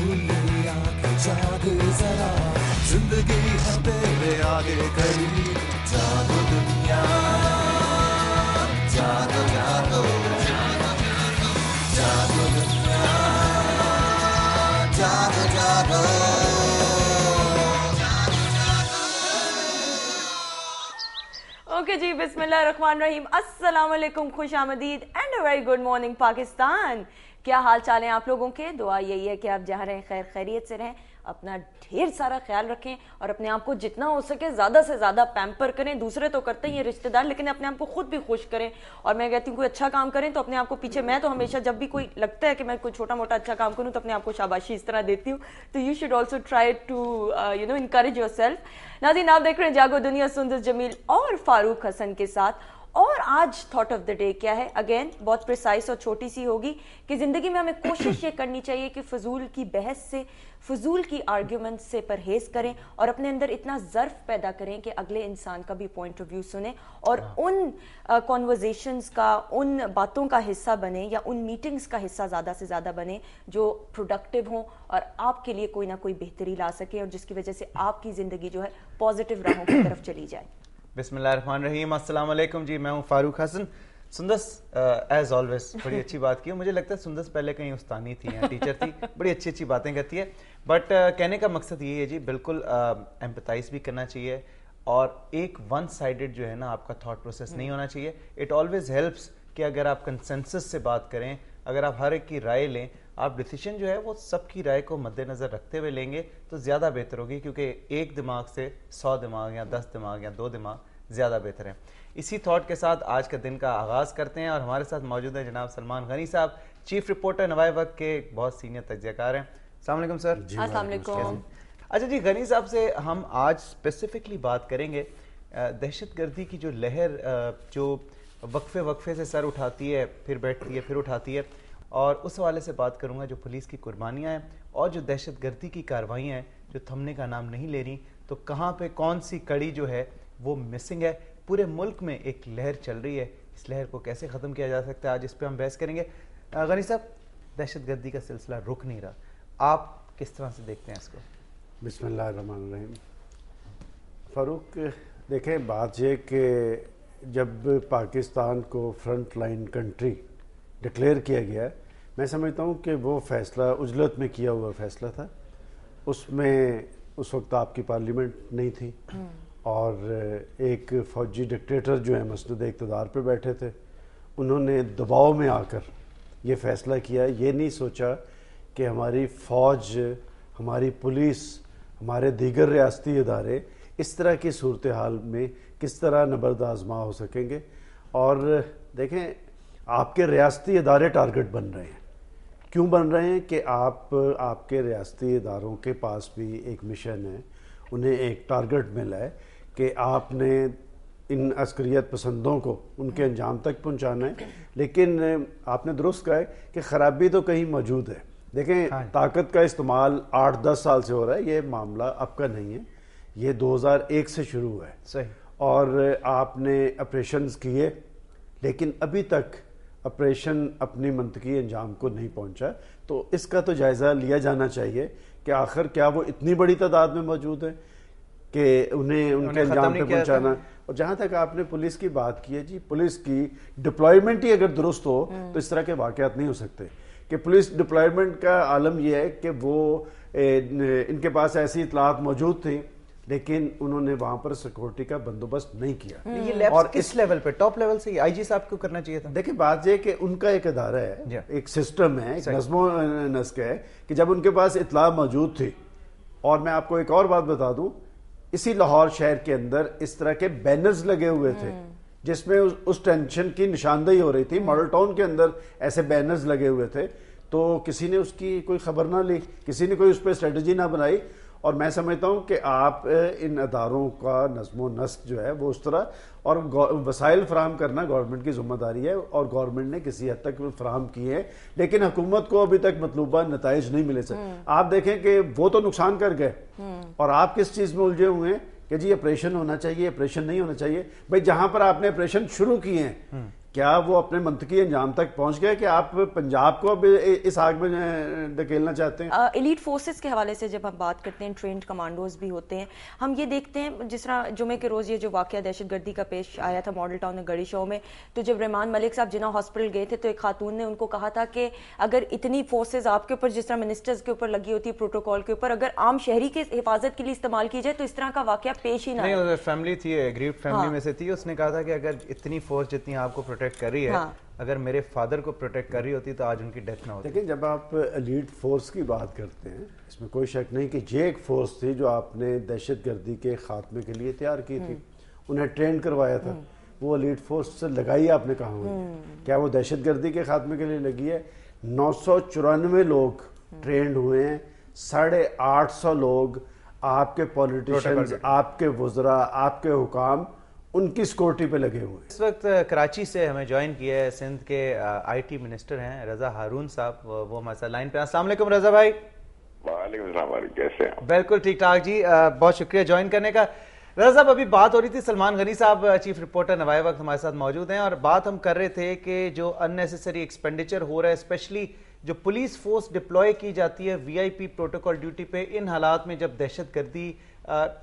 खुली आंखें जाग जरा, जिंदगी है तेरे आगे खड़ी, जागो दुनिया जागो जागो जागो दुनिया जागो जागो। ओके जी, बिस्मिल्लाहिर्रहमानिर्रहीम, अस्सलाम वालेकुम, खुश आमदीद and a very good morning Pakistan. क्या हाल चाल है आप लोगों के? दुआ यही है कि आप जहाँ रहें खैर खैरियत से रहें, अपना ढेर सारा ख्याल रखें और अपने आप को जितना हो सके ज़्यादा से ज़्यादा पैम्पर करें। दूसरे तो करते ही हैं रिश्तेदार, लेकिन अपने आप को खुद भी खुश करें। और मैं कहती हूँ कोई अच्छा काम करें तो अपने आप को पीछे, मैं तो हमेशा जब भी कोई लगता है कि मैं कोई छोटा मोटा अच्छा काम करूँ तो अपने आप को शाबाशी इस तरह देती हूँ। तो you should also try to encourage your self. नाज़रीन, आप देख रहे हैं जागो दुनिया, सुंदर जमील और फारूक हसन के साथ। और आज थॉट ऑफ द डे क्या है? अगेन बहुत प्रिसाइज और छोटी सी होगी कि जिंदगी में हमें कोशिश ये करनी चाहिए कि फजूल की बहस से, फजूल की आर्ग्यूमेंट से परहेज करें और अपने अंदर इतना ज़र्फ पैदा करें कि अगले इंसान का भी पॉइंट ऑफ व्यू सुने और उन कॉन्वर्जेशंस का, उन बातों का हिस्सा बने या उन मीटिंग्स का हिस्सा ज़्यादा से ज़्यादा बने जो प्रोडक्टिव हों और आपके लिए कोई ना कोई बेहतरी ला सके और जिसकी वजह से आपकी ज़िंदगी जो है पॉजिटिव राहों की तरफ चली जाए। बिस्मिल्लाहिर्रहमानिर्रहीम, अस्सलाम वालेकुम जी, मैं हूँ फारूक हसन। सुंदस एज ऑलवेज बड़ी अच्छी बात की। मुझे लगता है सुंदस पहले कहीं उस्तानी थी या टीचर थी, बड़ी अच्छी अच्छी बातें कहती है। बट कहने का मकसद ये है जी, बिल्कुल एम्पथाइज भी करना चाहिए और एक वन साइडेड जो है ना आपका थॉट प्रोसेस नहीं होना चाहिए। इट ऑलवेज हेल्प्स कि अगर आप कंसेंसस से बात करें, अगर आप हर एक की राय लें, आप डिसीजन जो है वो सबकी राय को मद्देनज़र रखते हुए लेंगे तो ज़्यादा बेहतर होगी, क्योंकि एक दिमाग से 100 दिमाग या 10 दिमाग या 2 दिमाग ज़्यादा बेहतर है। इसी थॉट के साथ आज का दिन का आगाज़ करते हैं और हमारे साथ मौजूद है जनाब सलमान गनी साहब, चीफ रिपोर्टर नवाए वक्त के बहुत सीनियर तज्ज़ियाकार हैं। अस्सलाम वालेकुम सर। अस्सलाम वालेकुम। अच्छा जी, गनी साहब से हम आज स्पेसिफिकली बात करेंगे दहशतगर्दी की जो लहर जो वक्फे से सर उठाती है, फिर बैठती है, फिर उठाती है, और उस हवाले से बात करूंगा जो पुलिस की कुर्बानियां हैं और जो दहशतगर्दी की कार्रवाइयां हैं जो थमने का नाम नहीं ले रही। तो कहाँ पे कौन सी कड़ी जो है वो मिसिंग है? पूरे मुल्क में एक लहर चल रही है, इस लहर को कैसे ख़त्म किया जा सकता है, आज इस पर हम बहस करेंगे। गनी साहब, दहशतगर्दी का सिलसिला रुक नहीं रहा, आप किस तरह से देखते हैं इसको? बिस्मिल्लाहिर्रहमानिर्रहीम। फारूक, देखें, बात यह कि जब पाकिस्तान को फ्रंट लाइन कंट्री डिक्लेयर किया गया, मैं समझता हूँ कि वो फ़ैसला उजलत में किया हुआ फ़ैसला था। उसमें उस वक्त आपकी पार्लियामेंट नहीं थी और एक फ़ौजी डिक्टेटर जो है मसनद इक़्तिदार पे बैठे थे, उन्होंने दबाव में आकर ये फ़ैसला किया। ये नहीं सोचा कि हमारी फ़ौज, हमारी पुलिस, हमारे दीगर रियासती इदारे इस तरह की सूरत हाल में किस तरह नबर्द आज़मा हो सकेंगे। और देखें, आपके रियासती इदारे टारगेट बन रहे हैं। क्यों बन रहे हैं? कि आपके रियासती इदारों के पास भी एक मिशन है, उन्हें एक टारगेट मिला है कि आपने इन अस्करियत पसंदों को उनके अंजाम तक पहुंचाना है। लेकिन आपने दुरुस्त कहा है कि ख़राबी तो कहीं मौजूद है। देखें, ताकत का इस्तेमाल 8-10 साल से हो रहा है, ये मामला अब का नहीं है, ये 2001 से शुरू हुआ है। सही। और आपने ऑपरेशंस किए, लेकिन अभी तक ऑपरेशन अपनी मंतकी अंजाम को नहीं पहुंचा। तो इसका तो जायज़ा लिया जाना चाहिए कि आखिर क्या वो इतनी बड़ी तादाद में मौजूद है कि उन्हें उनके अंजाम पे पहुंचाना। और जहाँ तक आपने पुलिस की बात की है जी, पुलिस की डिप्लॉयमेंट ही अगर दुरुस्त हो तो इस तरह के वाक़यात नहीं हो सकते। कि पुलिस डिप्लॉयमेंट का आलम यह है कि वो इनके पास ऐसी इतलात मौजूद थी, लेकिन उन्होंने वहां पर सिक्योरिटी का बंदोबस्त नहीं किया। ये लैप्स और किस लेवल पे? टॉप लेवल से आईजी साहब को करना चाहिए था। देखिए, बात यह कि उनका एक इदारा है, एक सिस्टम है, एक नज़्मो नस्क है कि जब उनके पास इतला मौजूद थी। और मैं आपको एक और बात बता दूं, इसी लाहौर शहर के अंदर इस तरह के बैनर्स लगे हुए थे जिसमें उस टेंशन की निशानदेही हो रही थी। मॉडल टाउन के अंदर ऐसे बैनर्स लगे हुए थे, तो किसी ने उसकी कोई खबर ना ली, किसी ने कोई उस पर स्ट्रेटजी ना बनाई। और मैं समझता हूँ कि आप इन अदारों का नज़्मो नस्क जो है वो उस तरह, और वसाइल फराहम करना गवर्नमेंट की जिम्मेदारी है और गवर्नमेंट ने किसी हद तक फराहम किए हैं, लेकिन हुकूमत को अभी तक मतलूबा नताइज नहीं मिले सर। आप देखें कि वो तो नुकसान कर गए और आप किस चीज़ में उलझे हुए हैं कि जी ऑपरेशन होना चाहिए, ऑपरेशन नहीं होना चाहिए। भाई जहां पर आपने ऑपरेशन शुरू किए हैं, کیا وہ اپنے منطقی انجام تک پہنچ گئے کہ آپ پنجاب کو اب اس آگ میں دھکیلنا چاہتے ہیں؟ ایلیٹ فورسز کے حوالے سے جب ہم بات کرتے ہیں، ٹرینڈ کمانڈوز بھی ہوتے ہیں. ہم یہ دیکھتے ہیں جس طرح جمعے کے روز یہ جو واقعہ دہشت گردی کا پیش آیا تھا ماڈل ٹاؤن میں گڑی شو میں، تو جب رحمان ملک صاحب جناح ہاسپٹل گئے تھے تو ایک خاتون نے ان کو کہا تھا کہ اگر اتنی فورسز آپ کے اوپر جس طرح منسٹرز کے اوپر لگی ہوتی ہے پروٹوکول کے اوپر، اگر عام شہری کی حفاظت کے لیے استعمال کی جائے تو اس طرح کا واقعہ پیش ہی نہ نہیں. فیملی تھی، ایگریوڈ فیملی میں سے تھی، اس نے کہا تھا کہ اگر اتنی فورس جتنی آپ کو پروٹیکٹ کر رہی ہے، اگر میرے فادر کو پروٹیکٹ کر رہی ہوتی تو آج ان کی ڈیتھ نہ ہوتی. لیکن جب آپ ایلیٹ فورس کی بات کرتے ہیں، اس میں کوئی شک نہیں کہ یہ ایک فورس تھی جو آپ نے دہشت گردی کے خاتمے کے لیے تیار کی تھی، انہیں ٹرین کروایا تھا. وہ ایلیٹ فورس سے لگائی آپ نے کہاں ہوئی؟ کیا وہ دہشت گردی کے خاتمے کے لیے لگی ہے؟ 994 لوگ ٹرینڈ ہوئے ہیں، 850 لوگ آپ کے پولیٹیشنز، آپ کے وزراء، آپ کے حکام ان کی سیکورٹی پہ لگے ہوئے. اس وقت کراچی سے ہمیں جوائن کیا ہے سندھ کے آئی ٹی منسٹر ہیں رضا ہارون صاحب، وہ ہمارے ساتھ لائن پہ. السلام علیکم رضا بھائی. وعلیکم السلام، کیسے ہیں؟ بالکل ٹھیک ٹھاک جی، بہت شکریہ جوائن کرنے کا. رضا صاحب ابھی بات ہو رہی تھی، سلمان غنی صاحب چیف رپورٹر نوائے وقت ہمارے ساتھ موجود ہیں، اور بات ہم کر رہے تھے کہ جو ان نیسیسری ایکسپینڈیچر ہو رہا ہے، اسپیشلی جو پولیس فورس ڈپلوائے کی جاتی ہے وی آئی پی پروٹوکول ڈیوٹی پہ ان حالات میں جب دہشت گردی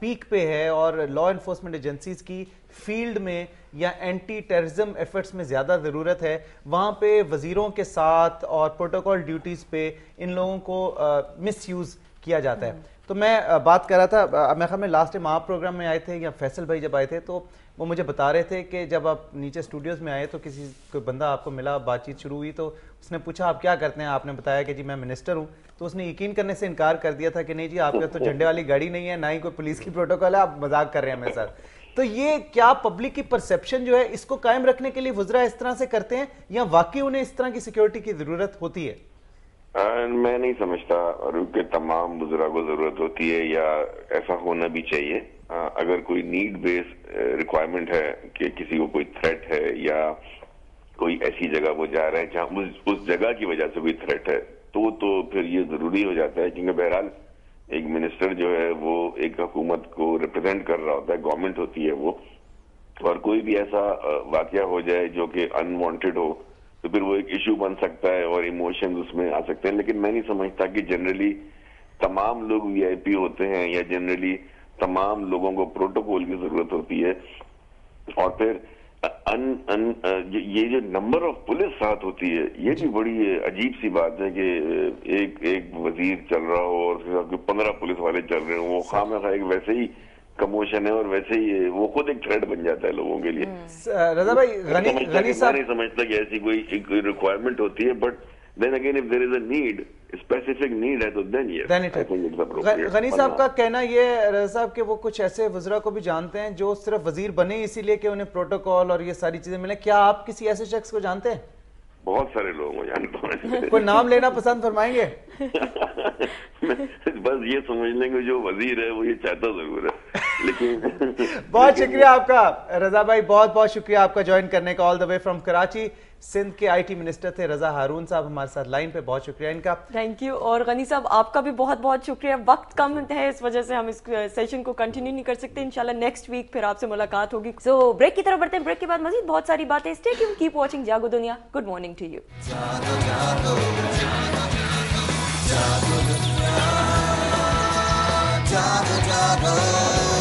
پیک پہ ہے اور لا انفورسمنٹ ایجنسیز کی فیلڈ میں یا اینٹی ٹیررزم ایفرٹس میں زیادہ ضرورت ہے، وہاں پہ وزیروں کے ساتھ اور پروٹوکول ڈیوٹیز پہ ان لوگوں کو مس یوز کیا جاتا ہے. تو میں بات کر رہا تھا، میں خیال میں لاسٹ ٹائم آپ پروگرام میں آئے تھے یا فیصل بھائی جب آئے تھے تو وہ مجھے بتا رہے تھے کہ جب آپ نیچے اسٹوڈیوز میں آئے تو کوئی بندہ آپ کو ملا، بات چیت شروع ہوئی تو اس نے پوچھا آپ کیا کرتے ہیں، آپ نے بتایا کہ جی میں منسٹر ہوں. تو اس نے یقین کرنے سے انکار کر دیا تھا کہ نہیں جی آپ کے تو جھنڈے والی گاڑی نہیں ہے، نہ ہی کوئی پولیس کی پروٹوکول ہے، آپ مذاق کر رہے ہیں میرے ساتھ. تو یہ کیا پبلک کی پرسیپشن جو ہے اس کو قائم رکھنے کے لیے وزراء اس طرح سے کرتے ہیں یا واقعی انہیں اس طرح کی سیکیورٹی کی ضرورت ہوتی ہے؟ میں نہیں سمجھتا کہ تمام وزراء کو ضرورت ہوتی ہے یا ایسا ہونا بھی چاہیے. اگر کوئی نیڈ بیس ریکوائرمنٹ ہے کہ کسی کو کوئی تھریٹ ہے یا کوئی ایسی جگہ وہ جا رہے ہیں جہاں اس جگہ کی وجہ سے کوئی تھریٹ ہے تو پھر یہ ضروری ہو جاتا ہے، کیونکہ بہرحال ایک منسٹر جو ہے وہ ایک حکومت کو ریپرزینٹ کر رہا ہوتا ہے، گورنمنٹ ہوتی ہے وہ، اور کوئی بھی ایسا واقعہ ہو جائے جو کہ انوانٹیڈ ہو تو پھر وہ ایک ایشو بن سکتا ہے اور ایموشنز اس میں آ سکتے ہیں. لیکن میں نہیں سمجھتا کہ جنرلی تمام لوگ وی آئی پی ہوتے ہیں یا جنرلی تمام لوگوں کو پروٹوکول کی ضرورت ہوتی ہے. اور پھر یہ جو نمبر آف پولیس ساتھ ہوتی ہے یہ بھی بڑی عجیب سی بات ہے کہ ایک وزیر چل رہا ہو اور 15 پولیس والے چل رہے ہوں، وہ خواہ ایک ویسے ہی کموشن ہے اور ویسے ہی وہ خود ایک تھریٹ بن جاتا ہے لوگوں کے لیے. رضا بھائی غنی صاحب، میں نہیں سمجھتا کہ ایسی کوئی ریکوائرمنٹ ہوتی ہے، but then again if there is a need, a specific need ہے تو then yes, I think it's appropriate. غنی صاحب کا کہنا یہ ہے رضا صاحب کہ وہ کچھ ایسے وزراء کو بھی جانتے ہیں جو صرف وزیر بنے اسی لیے کہ انہیں پروٹوکول اور یہ ساری چیزیں ملیں. کیا آپ کسی ایسے شخص کو جانتے ہیں؟ بہت سارے لوگوں کو جانتا ہوں. کوئی نام لینا پسند فرمائیں گے؟ بس یہ سمجھ لیں گے جو وزیر ہے وہ یہ چاہتا ضرور ہے. لیکن بہت شکریہ آپ کا رضا بھائی، بہت بہت شکریہ آپ کا جوائن کرنے کا. آل دا وے فرام کراچی سندھ کے آئی ٹی منسٹر تھے رضا ہارون صاحب ہمارے ساتھ لائن پہ. بہت شکریہ ان کا. Thank you. اور غنی صاحب آپ کا بھی بہت بہت شکریہ. وقت کم ہے اس وجہ سے ہم اس سیشن کو کنٹینیو نہیں کر سکتے. انشاءاللہ نیکسٹ ویک پھر آپ سے ملاقات ہوگی. سو بریک کی طرف بڑھتے ہیں. بریک کے بعد مزید بہت ساری باتیں. Stay tuned, keep watching Jaago Duniya. Good morning to you. جاگو